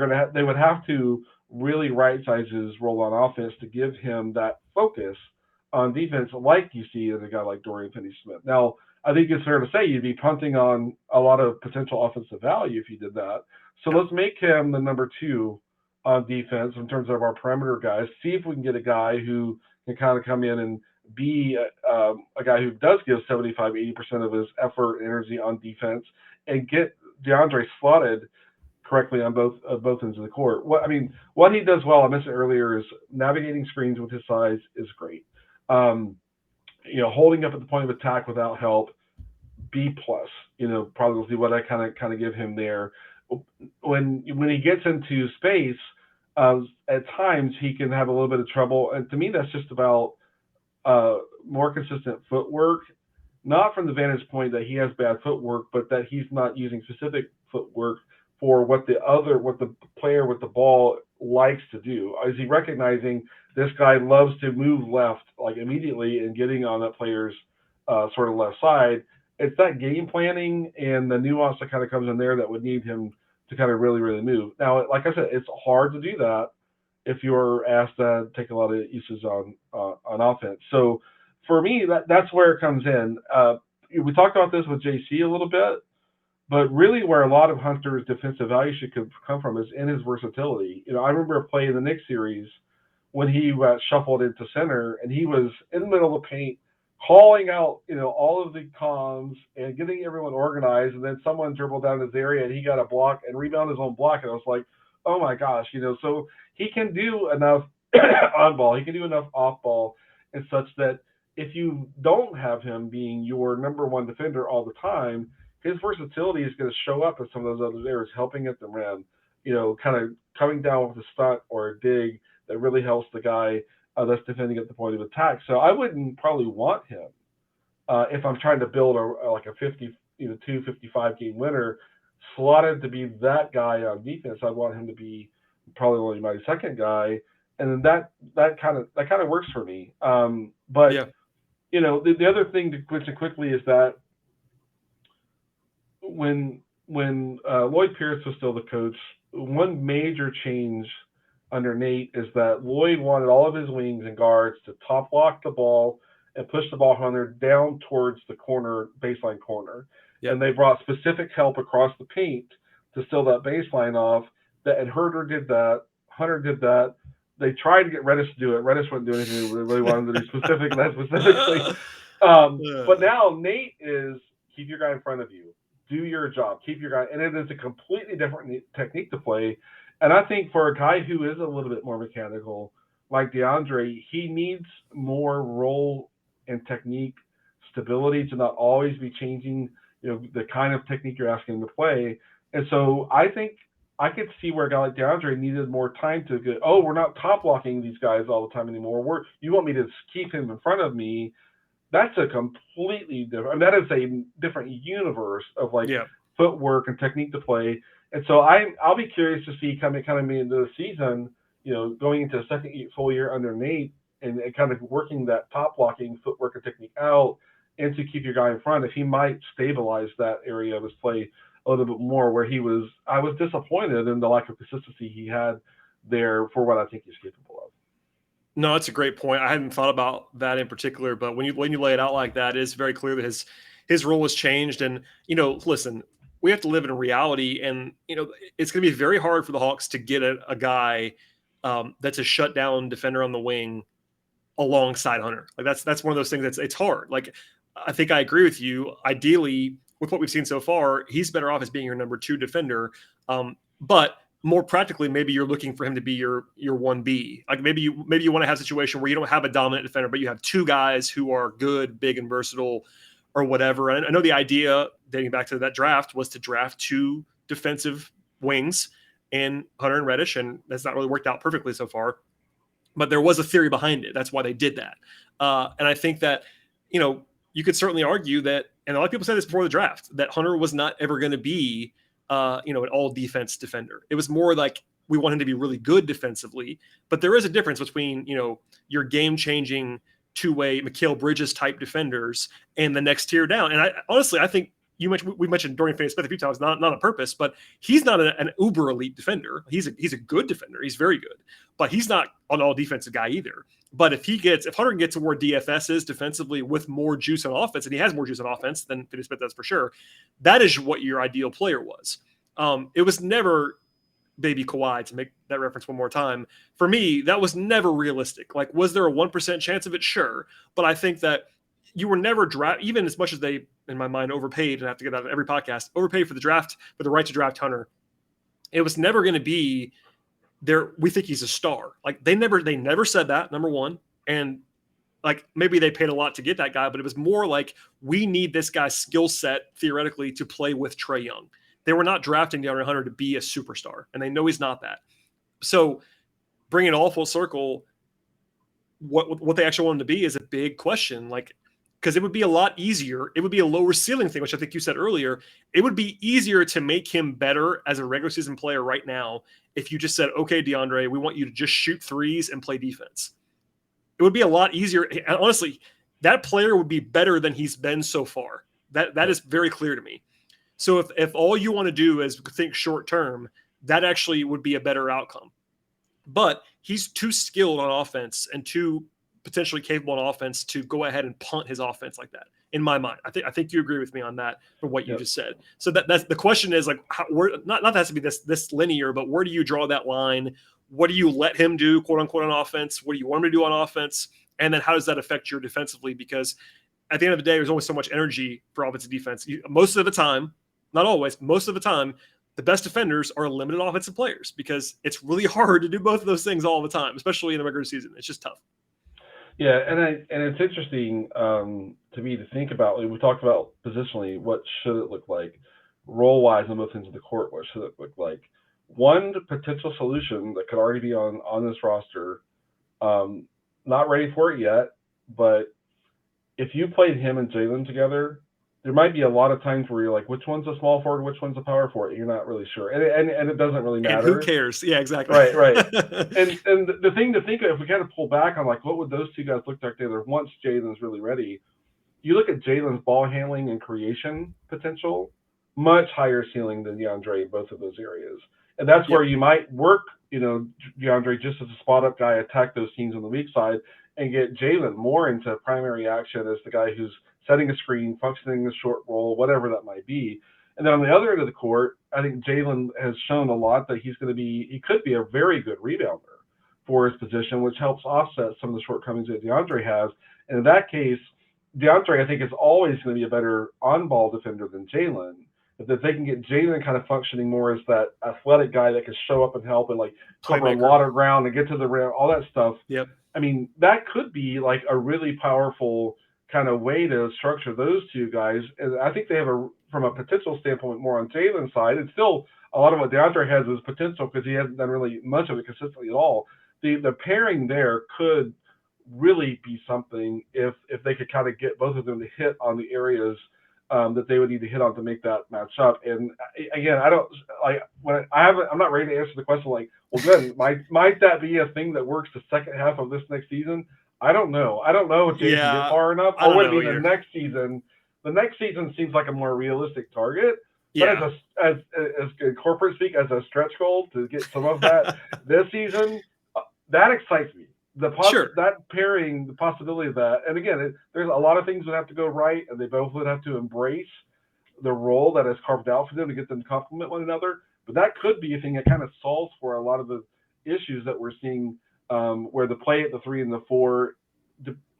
would have to really right size his role on offense to give him that focus on defense, like you see in a guy like Dorian Finney-Smith. Now, I think it's fair to say you'd be punting on a lot of potential offensive value if you did that. So let's make him the number 2 on defense in terms of our perimeter guys. See if we can get a guy who can kind of come in and be a guy who does give 75-80% of his effort and energy on defense, and get DeAndre slotted correctly on both ends of the court. What he does well, I mentioned earlier, is navigating screens with his size is great. Holding up at the point of attack without help, B plus. Probably what I kind of give him there. When he gets into space, at times he can have a little bit of trouble, and to me that's just about more consistent footwork, not from the vantage point that he has bad footwork, but that he's not using specific footwork for what the player with the ball likes to do. Is he recognizing this guy loves to move left like immediately and getting on that player's sort of left side? It's that game planning and the nuance that kind of comes in there that would need him to kind of really, really move. Now, like I said, it's hard to do that if you're asked to take a lot of uses on offense. So for me, that's where it comes in. We talked about this with JC a little bit, but really where a lot of Hunter's defensive value should come from is in his versatility. I remember a play in the Knicks series when he got shuffled into center and he was in the middle of the paint, calling out, all of the comms and getting everyone organized, and then someone dribbled down his area and he got a block and rebounded his own block, and I was like, oh my gosh, so he can do enough on ball, he can do enough off ball, and such that if you don't have him being your number one defender all the time, his versatility is going to show up in some of those other areas, helping at the rim, kind of coming down with a stunt or a dig that really helps the guy that's defending at the point of attack. So I wouldn't probably want him if I'm trying to build a 55 game winner slotted to be that guy on defense. I'd want him to be probably only my second guy, and then that kind of works for me. But yeah. The other thing to mention quickly is that when Lloyd Pierce was still the coach, one major change under Nate is that Lloyd wanted all of his wings and guards to top lock the ball and push the ball handler down towards the baseline corner. Yep. And they brought specific help across the paint to steal that baseline off. And Hunter did that. They tried to get Reddish to do it. Reddish wouldn't do anything. They really wanted to do that specifically. But now Nate is keep your guy in front of you. Do your job. Keep your guy. And it is a completely different technique to play. And I think for a guy who is a little bit more mechanical, like DeAndre, he needs more role and technique stability to not always be changing, the kind of technique you're asking him to play. And so I think I could see where a guy like DeAndre needed more time to go, we're not top locking these guys all the time anymore. You want me to keep him in front of me. That's a completely different, that is a different universe of footwork and technique to play. And so I'll be curious to see coming into the season, going into a second full year under Nate and kind of working that top blocking footwork and technique out and to keep your guy in front, if he might stabilize that area of his play a little bit more where I was disappointed in the lack of consistency he had there for what I think he's capable of. No, that's a great point. I hadn't thought about that in particular, but when you lay it out like that, it is very clear that his role has changed. And, listen, we have to live in reality, and it's going to be very hard for the Hawks to get a guy that's a shutdown defender on the wing alongside Hunter. Like that's one of those things it's hard. Like I think I agree with you. Ideally, with what we've seen so far, he's better off as being your number 2 defender. But more practically, maybe you're looking for him to be your 1B. Like maybe you want to have a situation where you don't have a dominant defender, but you have 2 guys who are good, big, and versatile, or whatever. And I know the idea dating back to that draft was to draft 2 defensive wings in Hunter and Reddish, and that's not really worked out perfectly so far. But there was a theory behind it. That's why they did that. And I think that, you could certainly argue that, and a lot of people said this before the draft, that Hunter was not ever going to be, an all defense defender. It was more like we want him to be really good defensively. But there is a difference between, your game changing 2-way Mikal Bridges type defenders and the next tier down. And I think we mentioned Dorian Finney-Smith a few times, not on purpose, but he's not an uber elite defender. He's a good defender. He's very good, but he's not an all defensive guy either. But if Hunter can get to where DFS is defensively with more juice on offense, and he has more juice on offense than Finney-Smith does for sure, that is what your ideal player was. It was never baby Kawhi, to make that reference one more time. For me, that was never realistic. Like, was there a 1% chance of it? Sure. But I think that you were never even as much as they, in my mind, overpaid, and I have to get out of every podcast, overpaid for the draft, for the right to draft Hunter. It was never going to be there. We think he's a star. Like they never said that, number one. And like maybe they paid a lot to get that guy, but it was more like we need this guy's skill set theoretically to play with Trae Young. They were not drafting DeAndre Hunter to be a superstar, and they know he's not that. So bringing it all full circle, what they actually wanted to be is a big question. Like, because it would be a lot easier. It would be a lower ceiling thing, which I think you said earlier. It would be easier to make him better as a regular season player right now if you just said, okay, DeAndre, we want you to just shoot threes and play defense. It would be a lot easier. And honestly, that player would be better than he's been so far. That is very clear to me. So if all you want to do is think short term, that actually would be a better outcome. But he's too skilled on offense and too potentially capable on offense to go ahead and punt his offense like that. In my mind, I think you agree with me on that for what you just said. So that's the question is like, not that has to be this linear, but where do you draw that line? What do you let him do, quote unquote, on offense? What do you want him to do on offense? And then how does that affect your defensively? Because at the end of the day, there's only so much energy for offensive defense. Most of the time, not always, most of the time, the best defenders are limited offensive players because it's really hard to do both of those things all the time, especially in the regular season. It's just tough. Yeah, and it's interesting to me to think about. Like, we talked about positionally, what should it look like, role-wise on both ends of the court. What should it look like? One potential solution that could already be on this roster, not ready for it yet, but if you played him and Jalen together, there might be a lot of times where you're like, which one's a small forward, which one's a power forward? You're not really sure, and it doesn't really matter. And who cares? Yeah, exactly. Right. and the thing to think of, if we kind of pull back on like, what would those two guys look like together once Jalen's really ready? You look at Jalen's ball handling and creation potential, much higher ceiling than DeAndre in both of those areas. And that's where you might work, DeAndre just as a spot up guy, attack those teams on the weak side, and get Jalen more into primary action as the guy who's setting a screen, functioning the short roll, whatever that might be. And then on the other end of the court, I think Jalen has shown a lot that he could be a very good rebounder for his position, which helps offset some of the shortcomings that DeAndre has. And in that case, DeAndre, I think, is always going to be a better on-ball defender than Jalen. If they can get Jalen kind of functioning more as that athletic guy that can show up and help and like cover a lot of ground and get to the rim, all that stuff. Yep. I mean, that could be like a really powerful kind of way to structure those two guys. And I think they have from a potential standpoint, more on Jalen's side. It's still a lot of what DeAndre has is potential because he hasn't done really much of it consistently at all. The pairing there could really be something if they could kind of get both of them to hit on the areas that they would need to hit on to make that match up. And again, I'm not ready to answer the question like, well, then might that be a thing that works the second half of this next season? I don't know. I don't know if Jason get far enough. Or would it be the next season? The next season seems like a more realistic target. Yeah. But as corporate speak, as a stretch goal to get some of that this season, that excites me. That pairing, the possibility of that, and again, there's a lot of things that have to go right, and they both would have to embrace the role that is carved out for them to get them to complement one another. But that could be a thing that kind of solves for a lot of the issues that we're seeing, where the play at the 3 and the 4,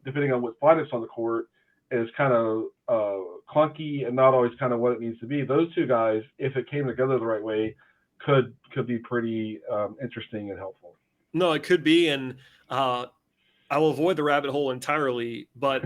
depending on what lineups on the court, is kind of clunky and not always kind of what it needs to be. Those two guys, if it came together the right way, could be pretty interesting and helpful. No, it could be, and I will avoid the rabbit hole entirely. But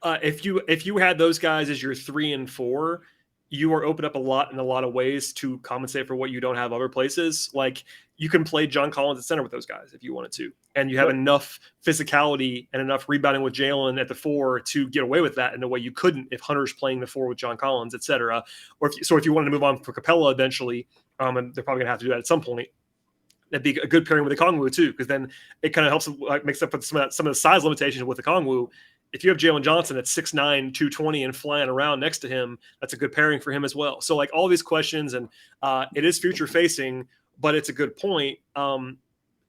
if you had those guys as your 3 and 4, you are open up in a lot of ways to compensate for what you don't have other places. Like you can play John Collins at center with those guys if you wanted to, and you have enough physicality and enough rebounding with Jalen at the 4 to get away with that in a way you couldn't if Hunter's playing the 4 with John Collins, et cetera. Or if you wanted to move on for Capella eventually, and they're probably gonna have to do that at some point. That'd be a good pairing with the Kongwu too, because then it kind of helps makes up for some of the size limitations with the Kongwu. If you have Jalen Johnson at 6'9", 220 and flying around next to him, that's a good pairing for him as well. So like all these questions, and it is future facing, but it's a good point.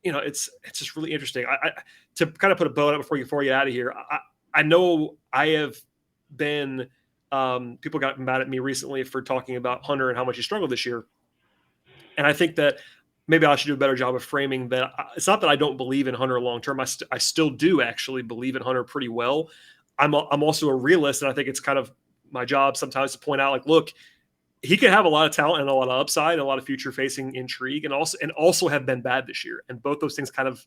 It's just really interesting. I to kind of put a bow on it before you get out of here. I know I have been people got mad at me recently for talking about Hunter and how much he struggled this year, and I think that maybe I should do a better job of framing that. It's not that I don't believe in Hunter long-term. I still do actually believe in Hunter pretty well. I'm also a realist, and I think it's kind of my job sometimes to point out, like, look, he could have a lot of talent and a lot of upside and a lot of future facing intrigue and also have been bad this year. And both those things kind of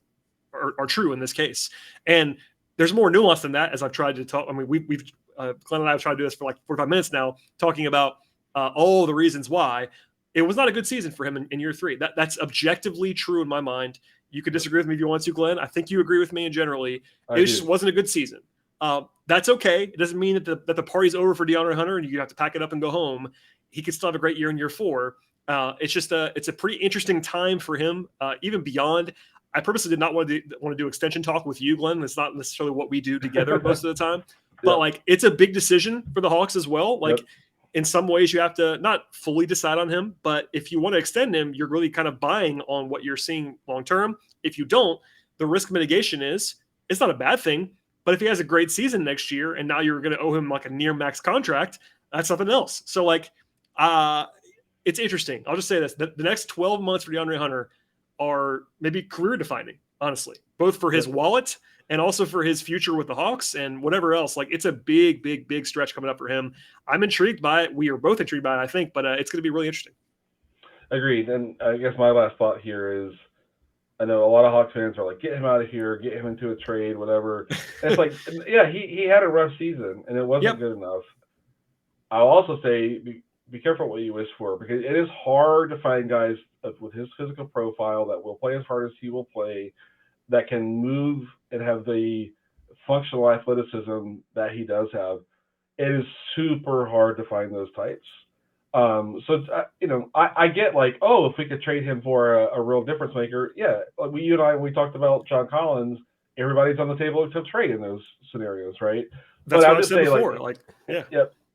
are true in this case. And there's more nuance than that, as I've tried to talk. I mean, we've Glenn and I have tried to do this for like 45 minutes now, talking about all the reasons why it was not a good season for him in year 3. That's objectively true in my mind. You could disagree with me if you want to, Glenn. I think you agree with me, and generally, it just wasn't a good season. That's okay. It doesn't mean that the party's over for DeAndre Hunter and you have to pack it up and go home. He could still have a great year in year 4. It's just it's a pretty interesting time for him, even beyond. I purposely did not want to do extension talk with you, Glenn. It's not necessarily what we do together most of the time, but like it's a big decision for the Hawks as well. Like in some ways you have to not fully decide on him, but if you want to extend him, you're really kind of buying on what you're seeing long-term. If you don't, the risk mitigation it's not a bad thing, but if he has a great season next year and now you're going to owe him like a near max contract, that's something else. So like, it's interesting. I'll just say this, the next 12 months for DeAndre Hunter are maybe career defining, honestly, both for his wallet and also for his future with the Hawks and whatever else. Like it's a big, big, big stretch coming up for him. I'm intrigued by it. We are both intrigued by it, I think, but it's going to be really interesting. Agreed. And I guess my last thought here is, I know a lot of Hawks fans are like, get him out of here, get him into a trade, whatever. And it's like, yeah, he had a rough season and it wasn't good enough. I'll also say, be careful what you wish for, because it is hard to find guys with his physical profile that will play as hard as he will play, that can move and have the functional athleticism that he does have. It is super hard to find those types. So, I get like, if we could trade him for a real difference maker. Yeah. Like you and I, we talked about John Collins, everybody's on the table to trade in those scenarios, right? That's what I said before.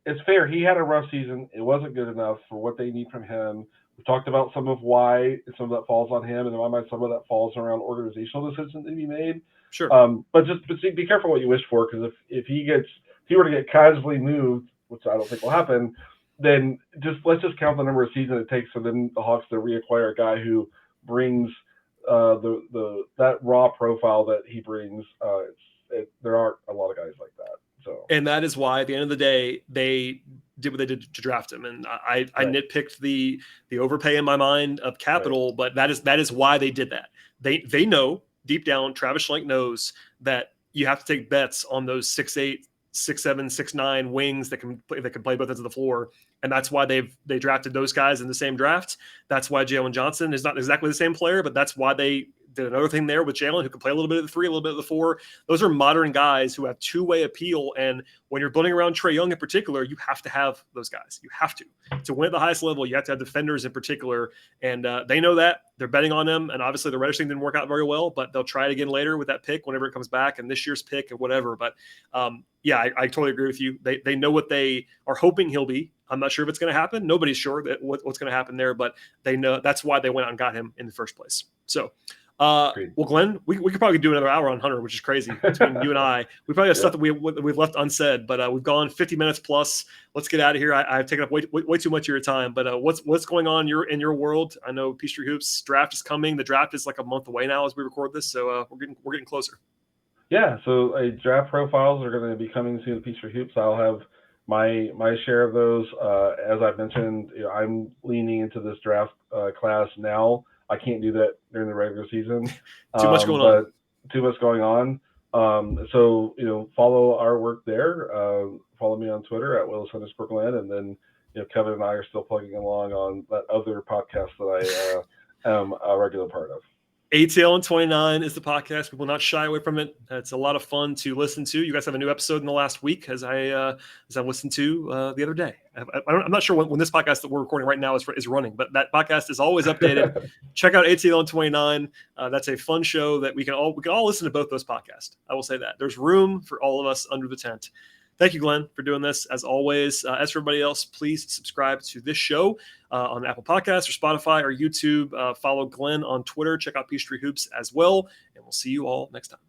It's fair. He had a rough season. It wasn't good enough for what they need from him. We talked about some of why some of that falls on him, and in my mind, some of that falls around organizational decisions that he made. Sure. But be careful what you wish for, because if he were to get casually moved, which I don't think will happen, then let's just count the number of seasons it takes for them, the Hawks, to reacquire a guy who brings that raw profile that he brings. There aren't a lot of guys like that. So, and that is why at the end of the day they did what they did to draft him. And I nitpicked the overpay in my mind of capital, but that is why they did that. They know deep down, Travis Schlenk knows that you have to take bets on those 6'8", 6'7", 6'9" wings that can play both ends of the floor. And that's why they drafted those guys in the same draft. That's why Jalen Johnson is not exactly the same player, but that's why they did another thing there with Jalen, who can play a little bit of the 3, a little bit of the 4. Those are modern guys who have two-way appeal. And when you're building around Trae Young in particular, you have to have those guys. You have to win at the highest level. You have to have defenders in particular. And they know that. They're betting on them. And obviously the Reddish thing didn't work out very well, but they'll try it again later with that pick whenever it comes back, and this year's pick and whatever. But I totally agree with you. They know what they are hoping he'll be. I'm not sure if it's going to happen. Nobody's sure that what's going to happen there, but they know that's why they went out and got him in the first place. So, well, Glenn, we could probably do another hour on Hunter, which is crazy between you and I. We probably have stuff that we've left unsaid, but we've gone 50 minutes plus. Let's get out of here. I've taken up way too much of your time, but what's going on in your world? I know Peachtree Hoops draft is coming. The draft is like a month away now as we record this, so we're getting closer. Yeah, so draft profiles are going to be coming soon to Peachtree Hoops. I'll have my share of those. As I've mentioned, I'm leaning into this draft class now. I can't do that during the regular season. Too much going on. Too much going on. So, follow our work there. Follow me on Twitter at Willis_Glenn. And then, Kevin and I are still plugging along on that other podcast that I am a regular part of. ATL and 29 is the podcast. We will not shy away from it. It's a lot of fun to listen to. You guys have a new episode in the last week, as I listened to the other day. I'm not sure when this podcast that we're recording right now is running, but that podcast is always updated. Check out ATL and 29. That's a fun show that we can all listen to both those podcasts. I will say that there's room for all of us under the tent. Thank you, Glenn, for doing this. As always, as for everybody else, please subscribe to this show on Apple Podcasts or Spotify or YouTube. Follow Glenn on Twitter. Check out Peachtree Hoops as well. And we'll see you all next time.